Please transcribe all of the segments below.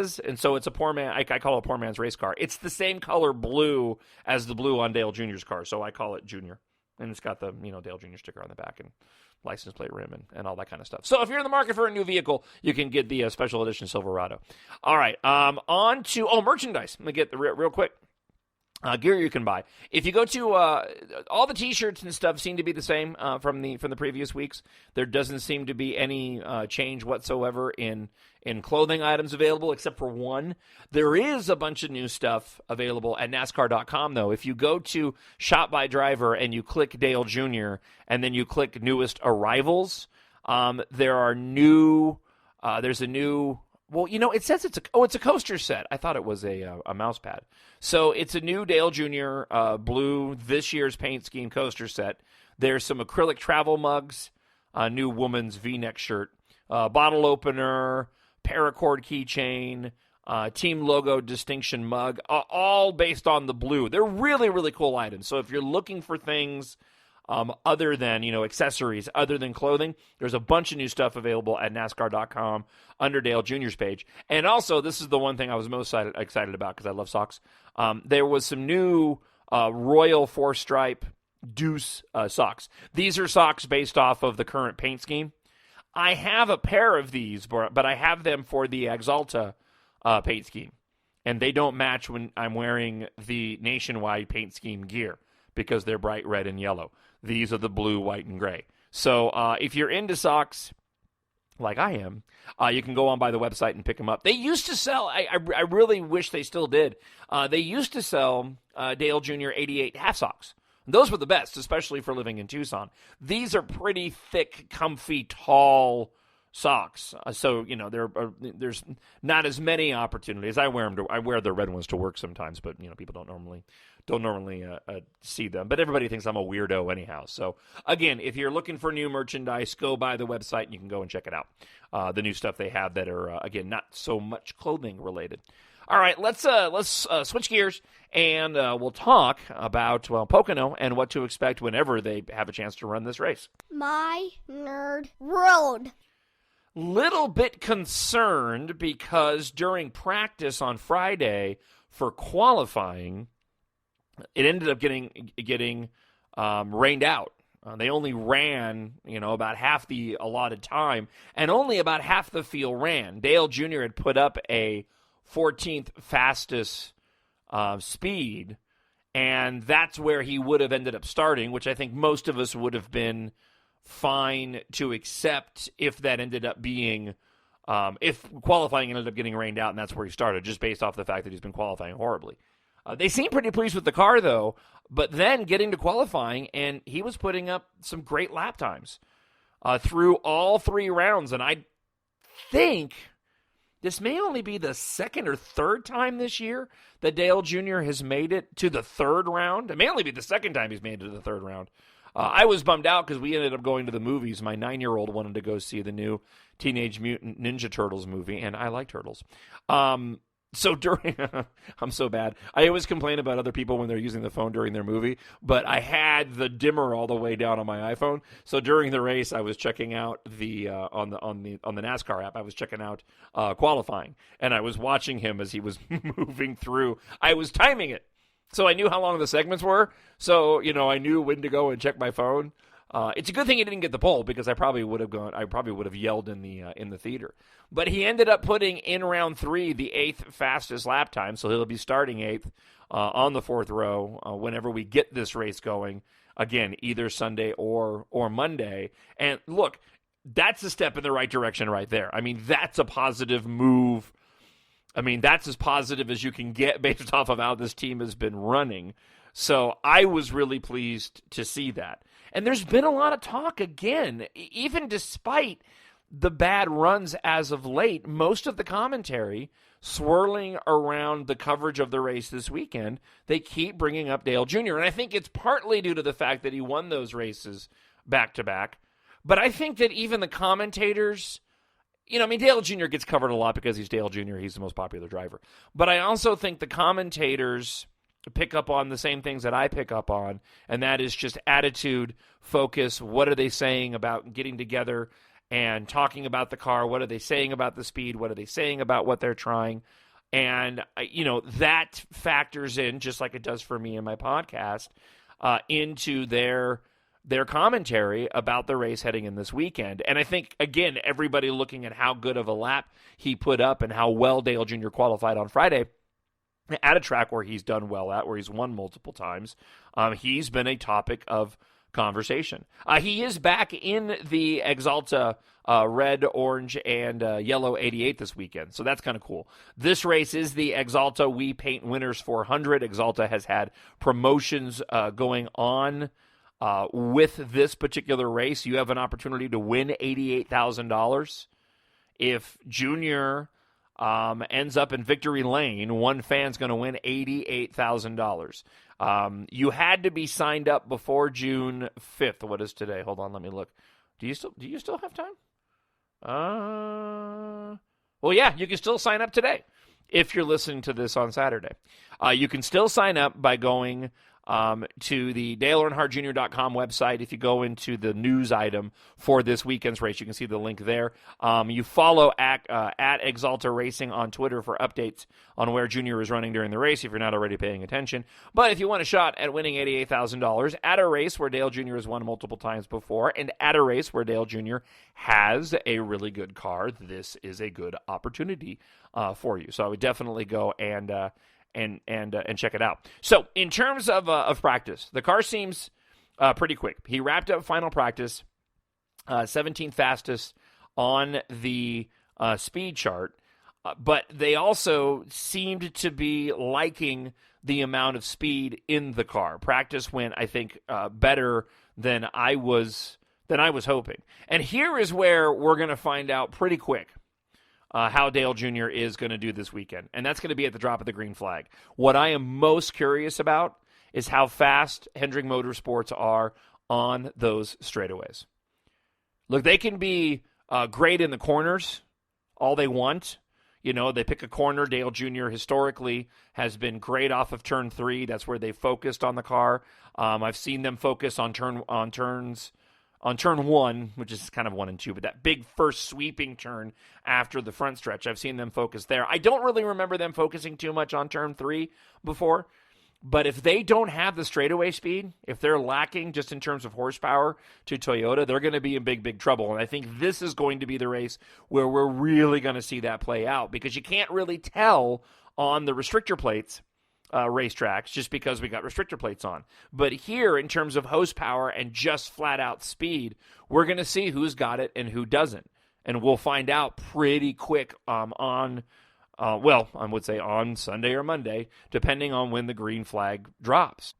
is, and so it's a poor man. I call it a poor man's race car. It's the same color blue as the blue on Dale Jr.'s car, so I call it Junior. And it's got the Dale Jr. sticker on the back and license plate rim and all that kind of stuff. So if you're in the market for a new vehicle, you can get the special edition Silverado. All right, on to merchandise. Let me get the real quick. Gear you can buy. If you go to all the T-shirts and stuff seem to be the same from the previous weeks. There doesn't seem to be any change whatsoever in clothing items available, except for one. There is a bunch of new stuff available at NASCAR.com, though. If you go to Shop by Driver and you click Dale Jr. and then you click Newest Arrivals, there are new. There's a new. Well, it says it's a coaster set. I thought it was a mouse pad. So it's a new Dale Jr. Blue this year's paint scheme coaster set. There's some acrylic travel mugs, a new woman's V-neck shirt, bottle opener, paracord keychain, team logo distinction mug, all based on the blue. They're really, really cool items. So if you're looking for things other than, accessories, other than clothing, there's a bunch of new stuff available at NASCAR.com under Dale Jr.'s page. And also, this is the one thing I was most excited about because I love socks. There was some new Royal four-stripe Deuce socks. These are socks based off of the current paint scheme. I have a pair of these, but I have them for the Axalta paint scheme. And they don't match when I'm wearing the nationwide paint scheme gear because they're bright red and yellow. These are the blue, white, and gray. So if you're into socks like I am, you can go on by the website and pick them up. They used to sell, I really wish they still did, they used to sell Dale Jr. 88 half socks. Those were the best, especially for living in Tucson. These are pretty thick, comfy, tall socks. So, there's not as many opportunities. I wear the red ones to work sometimes, but, people don't normally see them. But everybody thinks I'm a weirdo anyhow. So, again, if you're looking for new merchandise, go by the website and you can go and check it out. The new stuff they have that are, again, not so much clothing related. All right, let's switch gears, and we'll talk about, Pocono and what to expect whenever they have a chance to run this race. My Nerd Road. Little bit concerned because during practice on Friday for qualifying, it ended up getting rained out. They only ran, about half the allotted time, and only about half the field ran. Dale Jr. had put up a 14th fastest speed, and that's where he would have ended up starting, which I think most of us would have been fine to accept if that ended up being, if qualifying ended up getting rained out and that's where he started, just based off the fact that he's been qualifying horribly. They seem pretty pleased with the car, though, but then getting to qualifying, and he was putting up some great lap times through all three rounds, and I think this may only be the second or third time this year that Dale Jr. has made it to the third round. It may only be the second time he's made it to the third round. I was bummed out because we ended up going to the movies. My 9-year-old wanted to go see the new Teenage Mutant Ninja Turtles movie, and I like turtles. So during, I'm so bad. I always complain about other people when they're using the phone during their movie, but I had the dimmer all the way down on my iPhone. So during the race, I was checking out the on the NASCAR app. I was checking out qualifying, and I was watching him as he was moving through. I was timing it, so I knew how long the segments were. So I knew when to go and check my phone. It's a good thing he didn't get the pole because I probably would have yelled in the theater. But he ended up putting in round 3 the 8th fastest lap time, so he'll be starting 8th on the 4th row whenever we get this race going. Again, either Sunday or Monday. And look, that's a step in the right direction right there. I mean, that's a positive move. I mean, that's as positive as you can get based off of how this team has been running. So I was really pleased to see that. And there's been a lot of talk again, even despite the bad runs as of late, most of the commentary swirling around the coverage of the race this weekend, they keep bringing up Dale Jr. And I think it's partly due to the fact that he won those races back-to-back. But I think that even the commentators, Dale Jr. gets covered a lot because he's Dale Jr., he's the most popular driver. But I also think the commentators pick up on the same things that I pick up on, and that is just attitude, focus, what are they saying about getting together and talking about the car. What are they saying about the speed? What are they saying about what they're trying? And, that factors in, just like it does for me in my podcast, into their commentary about the race heading in this weekend. And I think, again, everybody looking at how good of a lap he put up and how well Dale Jr. qualified on Friday at a track where he's done well at, where he's won multiple times, he's been a topic of conversation. He is back in the Exalta red, orange, and yellow 88 this weekend, so that's kind of cool. This race is the Exalta We Paint Winners 400. Exalta has had promotions going on with this particular race. You have an opportunity to win $88,000. If Junior ends up in victory lane, one fan's going to win $88,000. You had to be signed up before June 5th. What is today? Hold on, let me look. Do you still have time? Well, yeah, you can still sign up today if you're listening to this on Saturday. You can still sign up by going to the DaleEarnhardtJr.com website. If you go into the news item for this weekend's race, you can see the link there. You follow at Exalta Racing on Twitter for updates on where Junior is running during the race if you're not already paying attention. But if you want a shot at winning $88,000 at a race where Dale Jr. has won multiple times before, and at a race where Dale Jr. has a really good car, this is a good opportunity for you. So I would definitely go and check it out. So in terms of practice, the car seems pretty quick. He wrapped up final practice, 17th fastest on the speed chart, but they also seemed to be liking the amount of speed in the car. Practice went, I think, better than I was hoping. And here is where we're going to find out pretty quick how Dale Jr. is going to do this weekend. And that's going to be at the drop of the green flag. What I am most curious about is how fast Hendrick Motorsports are on those straightaways. Look, they can be great in the corners all they want. They pick a corner. Dale Jr. historically has been great off of turn 3. That's where they focused on the car. I've seen them focus on turn 1, which is kind of 1 and 2, but that big first sweeping turn after the front stretch, I've seen them focus there. I don't really remember them focusing too much on turn 3 before, but if they don't have the straightaway speed, if they're lacking just in terms of horsepower to Toyota, they're going to be in big, big trouble. And I think this is going to be the race where we're really going to see that play out, because you can't really tell on the restrictor plates racetracks just because we got restrictor plates on. But here, in terms of horsepower and just flat-out speed, we're going to see who's got it and who doesn't. And we'll find out pretty quick I would say on Sunday or Monday, depending on when the green flag drops.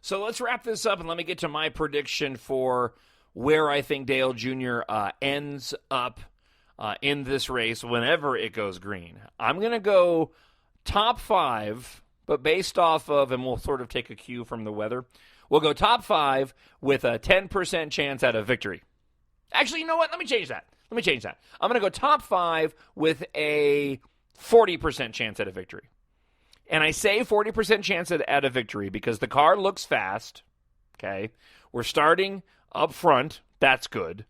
So let's wrap this up and let me get to my prediction for where I think Dale Jr. Ends up in this race whenever it goes green. I'm going to go top 5, but based off of, and we'll sort of take a cue from the weather, we'll go top 5 with a 10% chance at a victory. Actually, you know what? Let me change that. I'm going to go top 5 with a 40% chance at a victory. And I say 40% chance at a victory because the car looks fast. Okay. We're starting up front. That's good.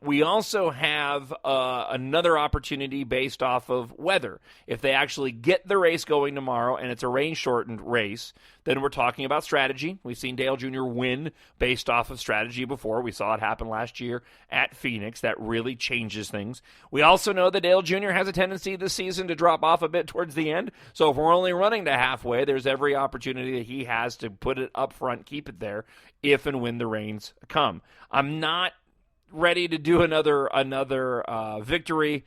We also have another opportunity based off of weather. If they actually get the race going tomorrow and it's a rain-shortened race, then we're talking about strategy. We've seen Dale Jr. win based off of strategy before. We saw it happen last year at Phoenix. That really changes things. We also know that Dale Jr. has a tendency this season to drop off a bit towards the end. So if we're only running to halfway, there's every opportunity that he has to put it up front, keep it there, if and when the rains come. I'm not ready to do another victory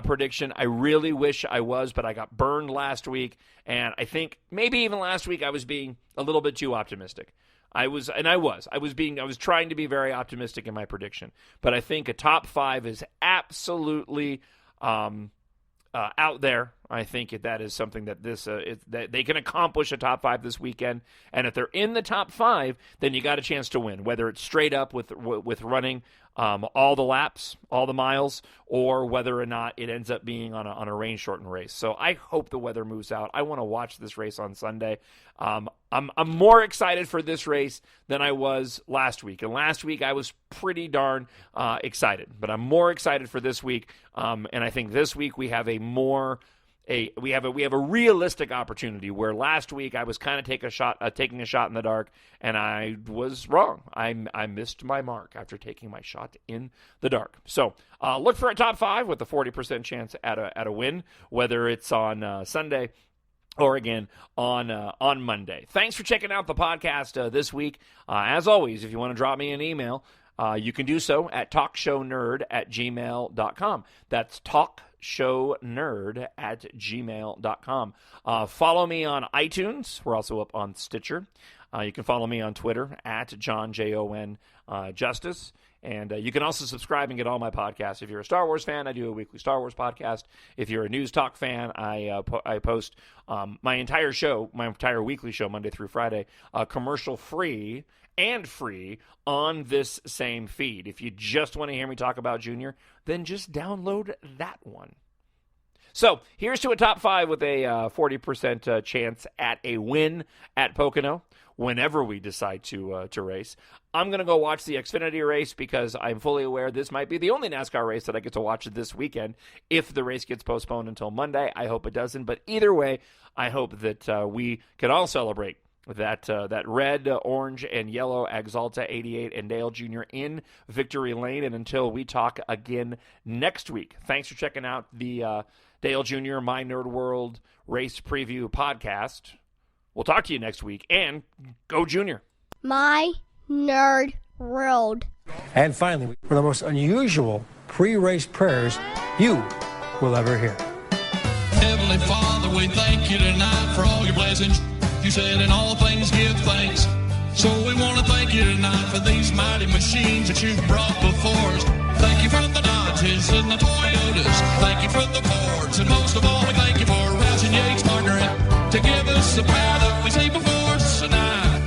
prediction. I really wish I was, but I got burned last week, and I think maybe even last week I was being a little bit too optimistic. I was trying to be very optimistic in my prediction, but I think a top 5 is absolutely out there. I think that is something that that they can accomplish a top 5 this weekend. And if they're in the top 5, then you got a chance to win, whether it's straight up with running all the laps, all the miles, or whether or not it ends up being on a rain-shortened race. So I hope the weather moves out. I want to watch this race on Sunday. I'm more excited for this race than I was last week. And last week I was pretty darn excited. But I'm more excited for this week. And I think this week we have we have a realistic opportunity, where last week I was kind of taking a shot in the dark, and I was wrong. I missed my mark after taking my shot in the dark. So look for a top 5 with a 40% chance at a win, whether it's on Sunday or again on Monday. Thanks for checking out the podcast this week. As always, if you want to drop me an email, you can do so at talkshownerd@gmail.com. That's talkshownerd@gmail.com. Follow me on iTunes. We're also up on Stitcher. You can follow me on Twitter at John, Jon, Justice. And you can also subscribe and get all my podcasts. If you're a Star Wars fan, I do a weekly Star Wars podcast. If you're a News Talk fan, I post my entire weekly show, Monday through Friday, commercial-free and free on this same feed. If you just want to hear me talk about Junior, then just download that one. So here's to a top 5 with a 40% chance at a win at Pocono whenever we decide to race. I'm going to go watch the Xfinity race because I'm fully aware this might be the only NASCAR race that I get to watch this weekend. If the race gets postponed until Monday, I hope it doesn't. But either way, I hope that we can all celebrate that red, orange, and yellow Axalta 88 and Dale Jr. in victory lane. And until we talk again next week, thanks for checking out the Dale Jr. My Nerd World Race Preview podcast. We'll talk to you next week, and go Junior. My Nerd World. And finally, for the most unusual pre-race prayers you will ever hear. Heavenly Father, we thank you tonight for all your blessings. You said in all things give thanks. So we want to thank you tonight for these mighty machines that you've brought before us. Thank you for the Dodges and the Toyotas. Thank you for the Fords. And most of all, we thank you for Roush and Yates partnering to give us the power that we see before us tonight.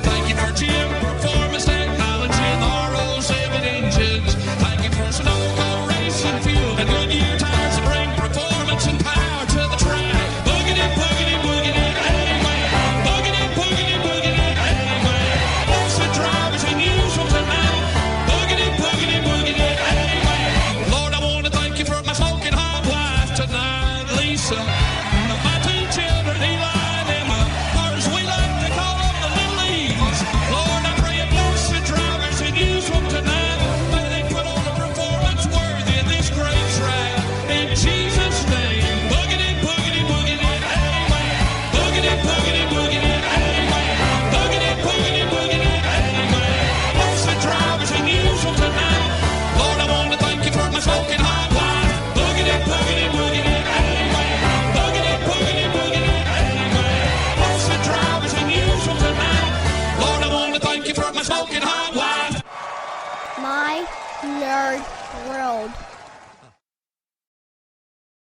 Thank you for GM Performance Technology and the RO7 engines. Thank you for Sunoco Racing Fuel and Goodyear tires to bring performance and power to the track. Boogity, boogity, boogity, amen. Boogity, boogity, boogity, amen. Bless the drivers and use them tonight. Boogity, boogity, boogity, amen. Lord, I want to thank you for my smoking hot wife tonight, Lisa. My 2 children, Eli and Emma, or as we like to call them, the little E's. Lord, I pray you bless the drivers and use them tonight. May they put on a performance worthy of this great track. In Jesus' name, boogity, boogity, boogity, amen. Boogity, boogity, boogity, amen. Boogity, boogity, boogity, amen. Bless the drivers and use them tonight. Lord, I want to thank you for my smoking hot wife. Boogity, boogity, boogity, amen. Boogity, boogity, boogity, amen. Bless the drivers and use them tonight. Lord, I want to thank you for my smoking hot wife. My Nerd World.